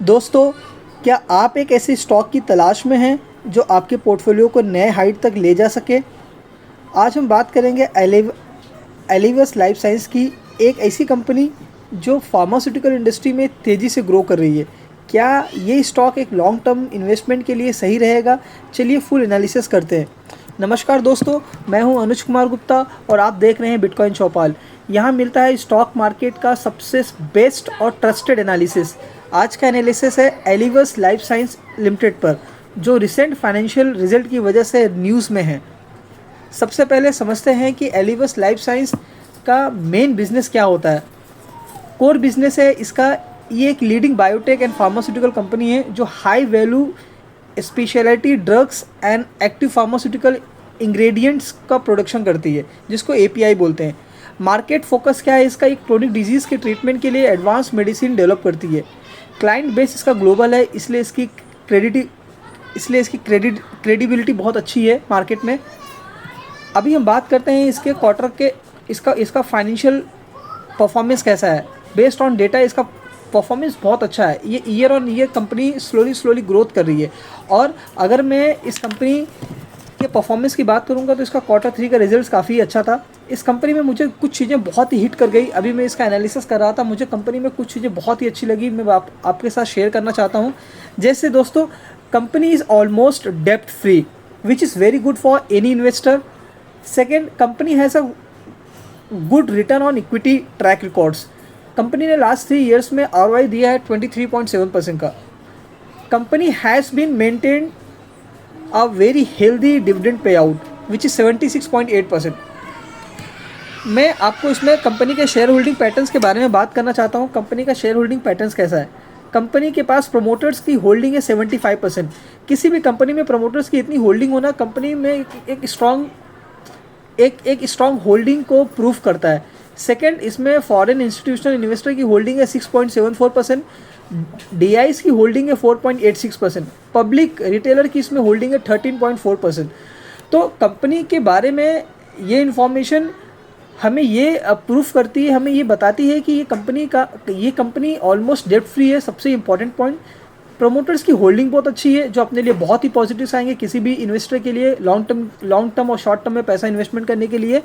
दोस्तों, क्या आप एक ऐसे स्टॉक की तलाश में हैं जो आपके पोर्टफोलियो को नए हाइट तक ले जा सके? आज हम बात करेंगे एलिवस लाइफ साइंस की, एक ऐसी कंपनी जो फार्मास्यूटिकल इंडस्ट्री में तेज़ी से ग्रो कर रही है। क्या ये स्टॉक एक लॉन्ग टर्म इन्वेस्टमेंट के लिए सही रहेगा? चलिए फुल एनालिसिस करते हैं। नमस्कार दोस्तों, मैं हूं अनुज कुमार गुप्ता और आप देख रहे हैं बिटकॉइन चौपाल। यहाँ मिलता है स्टॉक मार्केट का सबसे बेस्ट और ट्रस्टेड एनालिसिस। आज का एनालिसिस है एलिवस लाइफ साइंस लिमिटेड पर, जो रिसेंट फाइनेंशियल रिजल्ट की वजह से न्यूज़ में है। सबसे पहले समझते हैं कि एलिवस लाइफ साइंस का मेन बिजनेस क्या होता है। कोर बिजनेस है इसका, ये एक leading biotech and pharmaceutical company है जो high value speciality drugs and active pharmaceutical ingredients का प्रोडक्शन करती है, जिसको एपीआई बोलते हैं। मार्केट फोकस क्या है इसका, एक क्रोनिक डिजीज़ के ट्रीटमेंट के लिए एडवांस मेडिसिन डेवलप करती है। क्लाइंट बेस इसका ग्लोबल है, इसलिए इसकी क्रेडिबिलिटी बहुत अच्छी है मार्केट में। अभी हम बात करते हैं इसके क्वार्टर के, इसका फाइनेंशियल परफॉर्मेंस कैसा है। बेस्ड ऑन डेटा इसका परफॉर्मेंस बहुत अच्छा है। ये year on year company slowly growth कर रही है। और अगर मैं इस कंपनी के परफॉर्मेंस की बात करूंगा तो इसका क्वार्टर 3 का रिजल्ट काफ़ी अच्छा था। इस कंपनी में मुझे कुछ चीज़ें बहुत ही हिट कर गई। अभी मैं इसका एनालिसिस कर रहा था, मुझे कंपनी में कुछ चीज़ें बहुत ही अच्छी लगी, मैं आपके साथ शेयर करना चाहता हूँ। जैसे दोस्तों, कंपनी इज़ ऑलमोस्ट डेप्ट free, which is very good for any investor. Second, company has a good return on equity track records. Company ने लास्ट 3 ईयर्स में ROI दिया है 23.7% का। Company has been maintain a very healthy dividend pay out which is 76.8%। मैं आपको इसमें company के share holding patterns के बारे में बात करना चाहता हूँ। कंपनी का शेयर होल्डिंग पैटर्न्स कैसा है। कंपनी के पास प्रमोटर्स की होल्डिंग है 75%। किसी भी कंपनी में प्रमोटर्स की इतनी होल्डिंग होना कंपनी में एक स्ट्रॉन्ग होल्डिंग को प्रूव करता है। सेकेंड, इसमें फॉरेन इंस्टीट्यूशनल इन्वेस्टर की होल्डिंग है 6.74%। DIs की होल्डिंग है 4.86%। पब्लिक रिटेलर की इसमें होल्डिंग है 13.4%। तो कंपनी के बारे में ये इन्फॉर्मेशन हमें ये प्रूफ करती है, हमें ये बताती है कि ये कंपनी ऑलमोस्ट डेट फ्री है। सबसे इंपॉर्टेंट पॉइंट, प्रमोटर्स की होल्डिंग बहुत अच्छी है, जो अपने लिए बहुत ही पॉजिटिव्स आएंगे किसी भी इन्वेस्टर के लिए लॉन्ग टर्म और शॉर्ट टर्म में पैसा इन्वेस्टमेंट करने के लिए।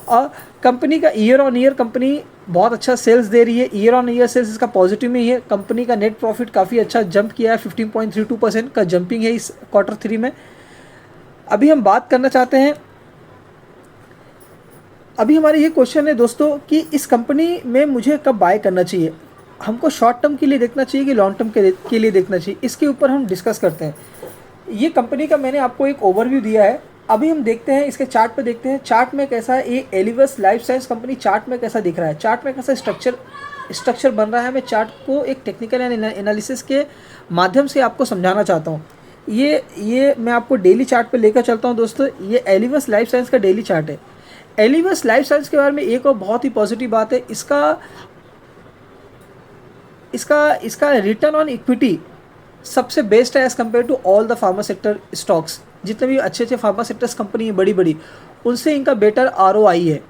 और कंपनी का ईयर ऑन ईयर कंपनी बहुत अच्छा सेल्स दे रही है। ईयर ऑन ईयर सेल्स इसका पॉजिटिव में ही है। कंपनी का नेट प्रॉफिट काफ़ी अच्छा जंप किया है, 15.32% का जंपिंग है इस क्वार्टर 3 में। अभी हम बात करना चाहते हैं, अभी हमारे ये क्वेश्चन है दोस्तों कि इस कंपनी में मुझे कब बाय करना चाहिए। हमको शॉर्ट टर्म के लिए देखना चाहिए कि लॉन्ग टर्म के लिए देखना चाहिए, इसके ऊपर हम डिस्कस करते हैं। ये कंपनी का मैंने आपको एक ओवरव्यू दिया है। अभी हम देखते हैं इसके चार्ट पे, देखते हैं चार्ट में कैसा है ये एलिवस लाइफ साइंस कंपनी चार्ट में कैसा दिख रहा है, चार्ट में कैसा स्ट्रक्चर बन रहा है। मैं चार्ट को एक टेक्निकल एनालिसिस के माध्यम से आपको समझाना चाहता हूँ। ये मैं आपको डेली चार्ट पे लेकर चलता हूँ दोस्तों। ये एलिवस लाइफ साइंस का डेली चार्ट है। एलिवस लाइफ साइंस के बारे में एक और बहुत ही पॉजिटिव बात है, इसका रिटर्न ऑन इक्विटी सबसे बेस्ट है as compare to all the pharma sector stocks. जितने भी अच्छे फार्मा सेक्टर्स कंपनी है बड़ी, उनसे इनका बेटर ROI है।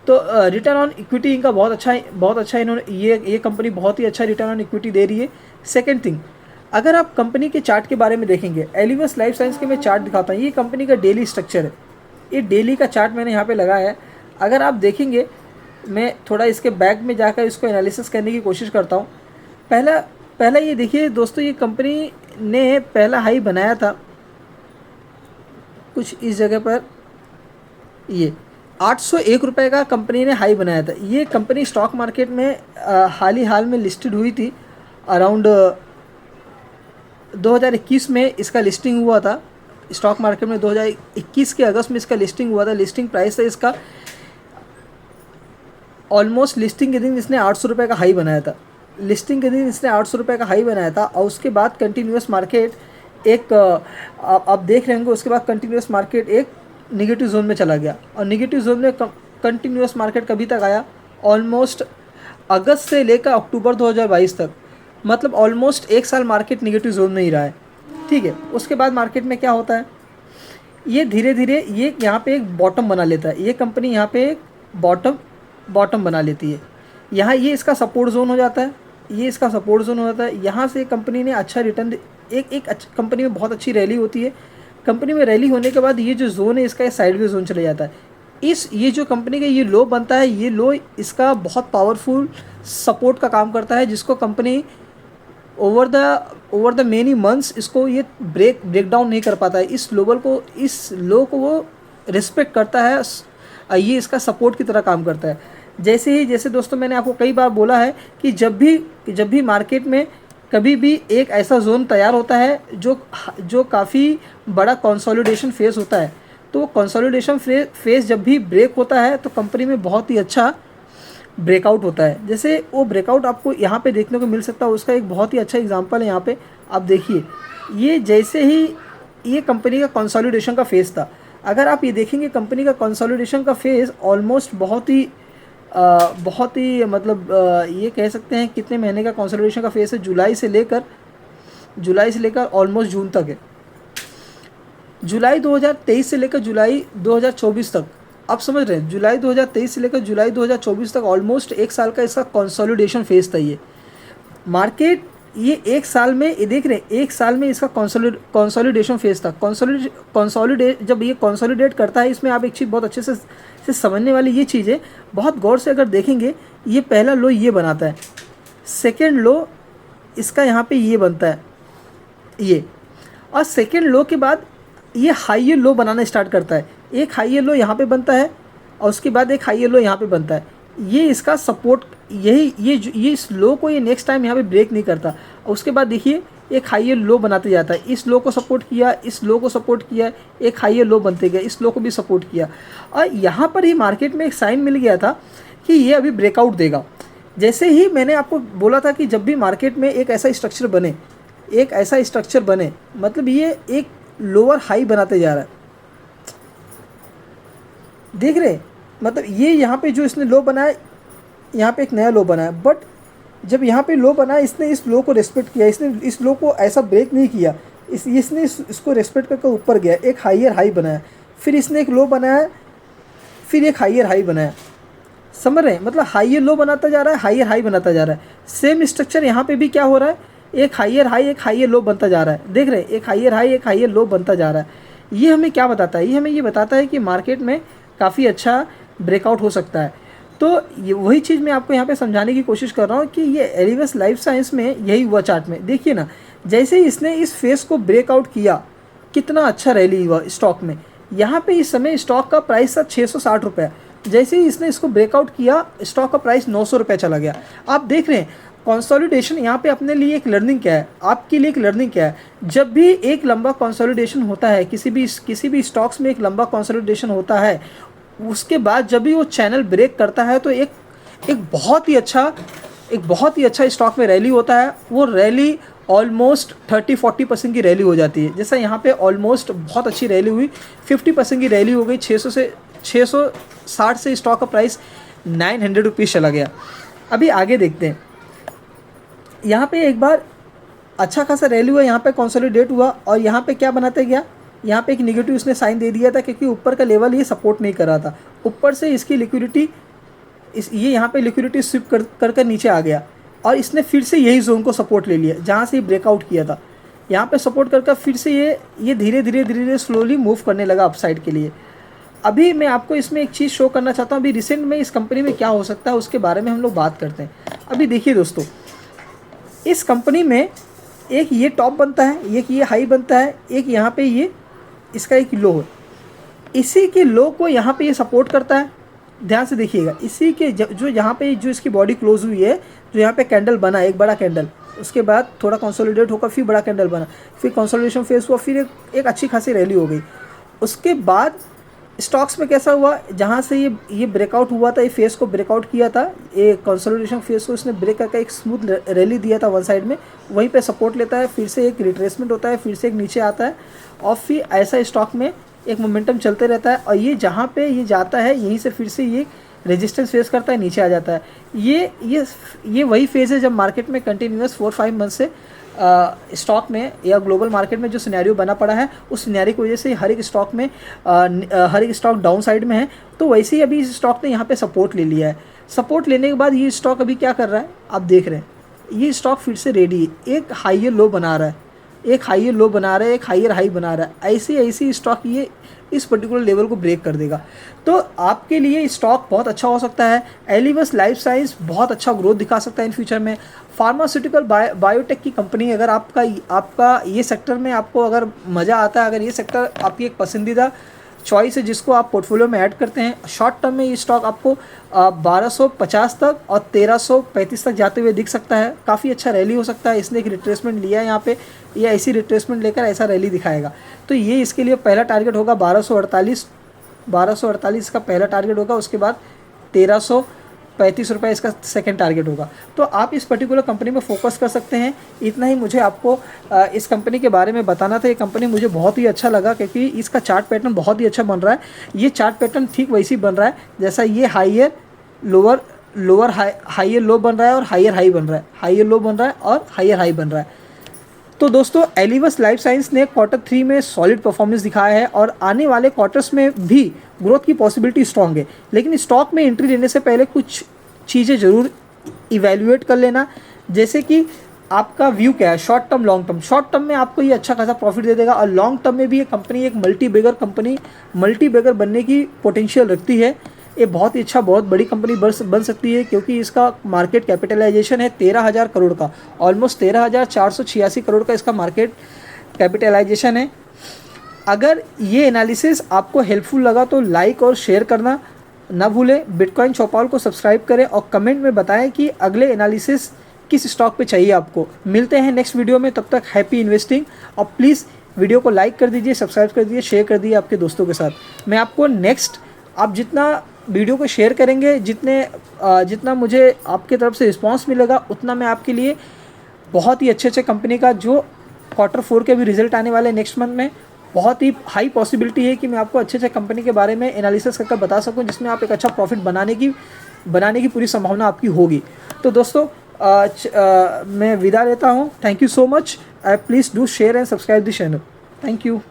तो रिटर्न ऑन इक्विटी इनका बहुत अच्छा है। इन्होंने ये कंपनी बहुत ही अच्छा रिटर्न ऑन इक्विटी दे रही है। सेकेंड थिंग, अगर आप कंपनी के चार्ट के बारे में देखेंगे, एलिवस लाइफ साइंस के मैं चार्ट दिखाता हूँ। ये कंपनी का डेली स्ट्रक्चर है, ये डेली का चार्ट मैंने यहाँ पे लगाया है। अगर आप देखेंगे, मैं थोड़ा इसके बैक में जाकर इसको एनालिसिस करने की कोशिश करता हूँ। पहला ये देखिए दोस्तों, ये कंपनी ने पहला हाई बनाया था कुछ इस जगह पर, ये 801 रुपये का कंपनी ने हाई बनाया था। ये कंपनी स्टॉक मार्केट में हाल में लिस्टेड हुई थी। अराउंड 2021 में इसका लिस्टिंग हुआ था स्टॉक मार्केट में। 2021 के अगस्त में इसका लिस्टिंग हुआ था। लिस्टिंग प्राइस है इसका ऑलमोस्ट, लिस्टिंग के दिन इसने 800 रुपये का हाई बनाया था। लिस्टिंग के दिन इसने 800 रुपये का हाई बनाया था। और उसके बाद कंटिन्यूस मार्केट आप देख रहे होंगे, उसके बाद कंटिन्यूस मार्केट एक निगेटिव जोन में चला गया। और निगेटिव जोन में कंटिन्यूस मार्केट कभी तक आया, ऑलमोस्ट अगस्त से लेकर अक्टूबर 2022 तक, मतलब ऑलमोस्ट 1 साल मार्केट निगेटिव जोन में ही रहा है। ठीक है, उसके बाद मार्केट में क्या होता है, ये धीरे धीरे ये यहाँ पे एक बॉटम बना लेता है। ये कंपनी यहाँ पे एक बॉटम बना लेती है। यहाँ ये इसका सपोर्ट जोन हो जाता है। ये इसका सपोर्ट जोन होता है। यहाँ से कंपनी ने अच्छा रिटर्न, एक कंपनी में बहुत अच्छी रैली होती है। कंपनी में रैली होने के बाद ये जो जोन है इसका साइडवेज जोन चले जाता है। ये जो कंपनी का ये लो बनता है, ये लो इसका बहुत पावरफुल सपोर्ट का काम करता है, जिसको company over the many months इसको ये ब्रेक डाउन नहीं कर पाता है। इस लो को वो रिस्पेक्ट करता है। ये इसका सपोर्ट की तरह काम करता है। जैसे दोस्तों मैंने आपको कई बार बोला है कि जब भी मार्केट में कभी भी एक ऐसा जोन तैयार होता है जो काफ़ी बड़ा कंसोलिडेशन फेस होता है, तो कंसोलिडेशन फेस जब भी ब्रेक होता है तो कंपनी में बहुत ही अच्छा ब्रेकआउट होता है। जैसे वो ब्रेकआउट आपको यहाँ पे देखने को मिल सकता है। उसका एक बहुत ही अच्छा एग्जांपल है यहाँ पे आप देखिए। ये जैसे ही ये कंपनी का कंसोलिडेशन का फेस था, अगर आप ये देखेंगे कंपनी का कंसोलिडेशन का फेस ऑलमोस्ट बहुत ही मतलब ये कह सकते हैं कितने महीने का कंसोलिडेशन का फेस है, जुलाई से लेकर ऑलमोस्ट जून तक है। जुलाई 2023 से लेकर जुलाई 2024 तक, आप समझ रहे हैं, जुलाई 2023 से लेकर जुलाई 2024 तक ऑलमोस्ट एक साल का इसका कंसोलिडेशन फेस था। ये मार्केट ये एक साल में, ये देख रहे हैं, एक साल में इसका कंसोलिडेशन फेस था। जब ये कंसोलिडेट करता है, इसमें आप एक चीज़ बहुत अच्छे से समझने वाली ये चीज़ है, बहुत गौर से अगर देखेंगे, ये पहला लो ये बनाता है, सेकेंड लो इसका यहाँ पे ये बनता है ये, और सेकेंड लो के बाद ये हाई लो बनाना स्टार्ट करता है। एक हाई लो यहाँ पे बनता है और उसके बाद एक हाई लो यहाँ पे बनता है। ये इसका सपोर्ट, ये इस लो को ये नेक्स्ट टाइम यहाँ पे ब्रेक नहीं करता। और उसके बाद देखिए एक हाई लो बनाते जाता है। इस लो को सपोर्ट किया, इस लो को सपोर्ट किया, एक हाई लो बनते गए, इस लो को भी सपोर्ट किया। और यहाँ पर ही मार्केट में एक साइन मिल गया था कि ये अभी ब्रेकआउट देगा। जैसे ही मैंने आपको बोला था कि जब भी मार्केट में एक ऐसा स्ट्रक्चर बने, मतलब ये एक लोअर हाई बनाते जा रहा है, देख रहे, मतलब ये यहाँ पे जो इसने लो बनाया, यहाँ पे एक नया लो बनाया, बट जब यहाँ पे लो बनाया, इसने इस लो को रेस्पेक्ट किया, इसने इस लो को ऐसा ब्रेक नहीं किया, इसने इसको रेस्पेक्ट करके ऊपर गया, एक हाइयर हाई बनाया, फिर इसने एक लो बनाया, फिर एक हाइयर हाई बनाया। समझ रहे हैं, मतलब हाइयर लो बनाता जा रहा है, हाइयर हाई बनाता जा रहा है। सेम स्ट्रक्चर यहाँ पे भी क्या हो रहा है, एक हाइयर हाई, एक हाइयर लो बनता जा रहा है। देख रहे हैं, एक हाइयर हाई, एक हाइयर लो बनता जा रहा है। ये हमें क्या बताता है, ये हमें ये बताता है कि मार्केट में काफ़ी अच्छा ब्रेकआउट हो सकता है। तो ये वही चीज़ मैं आपको यहाँ पे समझाने की कोशिश कर रहा हूँ कि ये एलिवेस लाइफ साइंस में यही हुआ। चार्ट में देखिए ना, जैसे ही इसने इस फेस को ब्रेकआउट किया, कितना अच्छा रैली हुआ स्टॉक में। यहाँ पे इस समय स्टॉक का प्राइस था 660 रुपये। जैसे ही इसने इसको ब्रेकआउट किया, स्टॉक का प्राइस 900 रुपये चला गया। आप देख रहे हैं कंसोलिडेशन यहाँ पे अपने लिए एक लर्निंग क्या है, आपके लिए एक लर्निंग क्या है। जब भी एक लंबा कंसोलिडेशन होता है, किसी भी स्टॉक्स में एक लंबा कंसोलिडेशन होता है, उसके बाद जब भी वो चैनल ब्रेक करता है तो एक बहुत ही अच्छा स्टॉक में रैली होता है। वो रैली ऑलमोस्ट 30-40% की रैली हो जाती है। जैसा यहाँ पे ऑलमोस्ट बहुत अच्छी रैली हुई, 50% की रैली हो गई। 660 से स्टॉक का प्राइस 900 रुपीज़ चला गया। अभी आगे देखते हैं, यहाँ पे एक बार अच्छा खासा रैली हुआ, यहाँ पे कंसोलिडेट हुआ और यहाँ पे क्या बनाते गया, यहाँ पे एक निगेटिव उसने साइन दे दिया था क्योंकि ऊपर का लेवल ये सपोर्ट नहीं कर रहा था। ऊपर से इसकी लिक्विडिटी ये यहाँ पे लिक्विडिटी स्विप कर नीचे आ गया और इसने फिर से यही जोन को सपोर्ट ले लिया जहाँ से ये ब्रेकआउट किया था। यहाँ पे सपोर्ट कर फिर से ये धीरे धीरे स्लोली मूव करने लगा अपसाइड के लिए। अभी मैं आपको इसमें एक चीज़ शो करना चाहता हूँ, अभी रिसेंट में इस कंपनी में क्या हो सकता है उसके बारे में हम लोग बात करते हैं। अभी देखिए दोस्तों, इस कंपनी में एक ये टॉप बनता है, एक ये हाई बनता है, एक यहाँ पे ये इसका एक लो है। इसी के लो को यहाँ पे ये सपोर्ट करता है। ध्यान से देखिएगा, इसी के जो यहाँ पे जो इसकी बॉडी क्लोज हुई है, जो यहाँ पे कैंडल बना एक बड़ा कैंडल, उसके बाद थोड़ा कंसोलिडेट होकर फिर बड़ा कैंडल बना, फिर कंसोलिडेशन फेस हुआ, फिर एक अच्छी खासी रैली हो गई। उसके बाद स्टॉक्स में कैसा हुआ, जहाँ से ये ब्रेकआउट हुआ था, ये फेस को ब्रेकआउट किया था, ये कंसोलिडेशन फेस को इसने ब्रेक करके एक स्मूथ रैली दिया था वन साइड में, वहीं पे सपोर्ट लेता है, फिर से एक रिट्रेसमेंट होता है, फिर से एक नीचे आता है और फिर ऐसा स्टॉक में एक मोमेंटम चलते रहता है। और ये जहाँ पे ये जाता है, यहीं से फिर से ये रेजिस्टेंस फेस करता है, नीचे आ जाता है। ये वही फेज़ है जब मार्केट में कंटिन्यूस 4-5 मंथ से स्टॉक में या ग्लोबल मार्केट में जो सिनेरियो बना पड़ा है, उस सिनेरियो की वजह से हर एक स्टॉक डाउन साइड में है। तो वैसे ही अभी इस स्टॉक ने यहाँ पे सपोर्ट ले लिया है। सपोर्ट लेने के बाद ये स्टॉक अभी क्या कर रहा है, आप देख रहे हैं, ये स्टॉक फिर से रेडी है, एक हाइयर लो बना रहा है, एक हाइयर लो बना रहा है, एक हाइयर हाई बना रहा है। ऐसे ऐसे स्टॉक ये इस पर्टिकुलर लेवल को ब्रेक कर देगा। तो आपके लिए स्टॉक बहुत अच्छा हो सकता है। एलिवस लाइफ साइंस बहुत अच्छा ग्रोथ दिखा सकता है इन फ्यूचर में। फार्मास्यूटिकल बायोटेक की कंपनी, अगर आपका ये सेक्टर में आपको अगर मज़ा आता है, अगर ये सेक्टर आपकी एक पसंदीदा चॉइस है जिसको आप पोर्टफोलियो में ऐड करते हैं, शॉर्ट टर्म में ये स्टॉक आपको 1250 तक और 1335 तक जाते हुए दिख सकता है। काफ़ी अच्छा रैली हो सकता है। इसने एक रिट्रेसमेंट लिया है यहाँ पे, ये ऐसी रिट्रेसमेंट लेकर ऐसा रैली दिखाएगा। तो ये इसके लिए पहला टारगेट होगा 1248 का पहला टारगेट होगा। उसके बाद 1335 रुपये इसका सेकंड टारगेट होगा। तो आप इस पर्टिकुलर कंपनी में फोकस कर सकते हैं। इतना ही मुझे आपको इस कंपनी के बारे में बताना था। ये कंपनी मुझे बहुत ही अच्छा लगा क्योंकि इसका चार्ट पैटर्न बहुत ही अच्छा बन रहा है। ये चार्ट पैटर्न ठीक वैसे ही बन रहा है जैसा ये हाइयर हाइयर लो बन रहा है और हाइयर हाई बन रहा है, हाइयर लो बन रहा है और हाइयर हाई बन रहा है। तो दोस्तों, एलिवस लाइफ साइंस ने Q3 में सॉलिड परफॉर्मेंस दिखाया है और आने वाले क्वार्टर्स में भी ग्रोथ की पॉसिबिलिटी स्ट्रॉन्ग है। लेकिन स्टॉक में एंट्री लेने से पहले कुछ चीज़ें ज़रूर इवैल्यूएट कर लेना, जैसे कि आपका व्यू क्या है, short term long term. Short term में आपको ये अच्छा खासा प्रॉफिट दे देगा और लॉन्ग टर्म में भी ये कंपनी एक मल्टी बैगर बनने की पोटेंशियल रखती है। ये बहुत ही अच्छा, बहुत बड़ी कंपनी बन सकती है क्योंकि इसका मार्केट कैपिटलाइजेशन है 13,000 करोड़ का, ऑलमोस्ट 13,486 करोड़ का इसका मार्केट कैपिटलाइजेशन है। अगर ये एनालिसिस आपको हेल्पफुल लगा तो लाइक और शेयर करना ना भूलें। बिटकॉइन चौपाल को सब्सक्राइब करें और कमेंट में बताएं कि अगले एनालिसिस किस स्टॉक पे चाहिए आपको। मिलते हैं नेक्स्ट वीडियो में, तब तक हैप्पी इन्वेस्टिंग। और प्लीज़ वीडियो को लाइक कर दीजिए, सब्सक्राइब कर दीजिए, शेयर कर दीजिए आपके दोस्तों के साथ। मैं आपको नेक्स्ट, आप जितना वीडियो को शेयर करेंगे, जितना मुझे आपके तरफ से रिस्पांस मिलेगा, उतना मैं आपके लिए बहुत ही अच्छे कंपनी का जो Q4 के भी रिजल्ट आने वाले नेक्स्ट मंथ में, बहुत ही हाई पॉसिबिलिटी है कि मैं आपको अच्छे कंपनी के बारे में एनालिसिस करके बता सकूं जिसमें आप एक अच्छा प्रॉफिट बनाने की पूरी संभावना आपकी होगी। तो दोस्तों, मैं विदा लेता हूं। Thank you so much. Please do share and subscribe the channel. Thank you.